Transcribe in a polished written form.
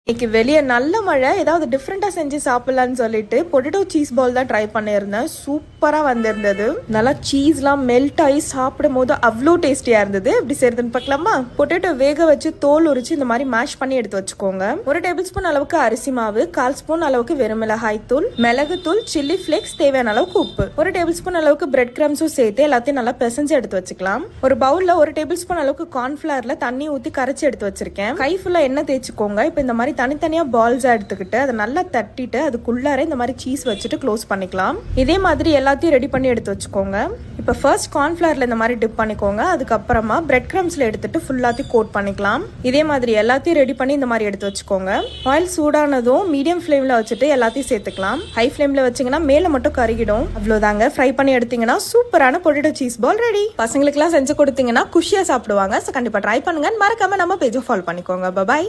இன்னைக்கு வெளியே நல்ல மழை, ஏதாவது டிஃப்ரெண்டா செஞ்சு சாப்பிடலான்னு சொல்லிட்டு பொட்டேட்டோ சீஸ் பால் தான் ட்ரை பண்ணியிருந்தேன். சூப்பரா வந்திருந்தது. நல்லா சீஸ்லாம் மெல்ட் ஆகி சாப்பிடும் போது அவ்வளோ டேஸ்டியா இருந்தது. எப்படி செய்யறதுன்னு பார்க்கலாமா? பொட்டேட்டோ வேக வச்சு தோல் உரிச்சு இந்த மாதிரி மேஷ் பண்ணி எடுத்து வச்சுக்கோங்க. 1 டேபிள் ஸ்பூன் அளவுக்கு அரிசி மாவு, 1/4 ஸ்பூன் அளவுக்கு வெறும் மிளகாய் தூள், மிளகு தூள், சில்லி ஃபிளேக்ஸ், தேவையான அளவுக்கு உப்பு, 1 டேபிள் ஸ்பூன் அளவுக்கு பிரெட் கிரம்ஸும் சேர்த்து எல்லாத்தையும் நல்லா பிசைஞ்சு எடுத்து வச்சுக்கலாம். ஒரு பவுல்ல 1 டேபிள் ஸ்பூன் அளவுக்கு கார்ன்ஃபிளவர்ல தண்ணி ஊற்றி கரைச்சி எடுத்து வச்சிருக்கேன். கை ஃபுல்லா எண்ணெய் தேய்ச்சிக்கோங்க. இப்போ இந்த மாதிரி தனித்தனியாக பால்ஸாக எடுத்துக்கிட்டு அதை நல்லா தட்டிட்டு அதுக்குள்ளார இந்த மாதிரி சீஸ் வச்சுட்டு க்ளோஸ் பண்ணிக்கலாம். இதே மாதிரி எல்லாத்தையும் ரெடி பண்ணி எடுத்து வச்சுக்கோங்க. இப்போ ஃபர்ஸ்ட் கார்ன்ஃபிளவரில் இந்த மாதிரி டிப் பண்ணிக்கோங்க. அதுக்கப்புறமா பிரெட் கிரம்ஸில் எடுத்துட்டு ஃபுல்லாத்தையும் கோட் பண்ணிக்கலாம். இதே மாதிரி எல்லாத்தையும் ரெடி பண்ணி இந்த மாதிரி எடுத்து வச்சுக்கோங்க. ஆயில் சூடானதும் மீடியம் ஃப்ளேமில் வச்சுட்டு எல்லாத்தையும் சேர்த்துக்கலாம். ஹை ஃப்ளேமில் வச்சிங்கன்னா மேலே மட்டும் கருகிடும். அவ்வளோதாங்க. ஃப்ரை பண்ணி எடுத்தீங்கன்னா சூப்பரான பொட்டேட்டோ சீஸ் பால் ரெடி. பசங்களுக்குலாம் செஞ்சு கொடுத்தீங்கன்னா குஷியாக சாப்பிடுவாங்க. ஸோ கண்டிப்பாக ட்ரை பண்ணுங்க. மறக்காம நம்ம பேஜை ஃபாலோ பண்ணிக்கோங்க. பாய்.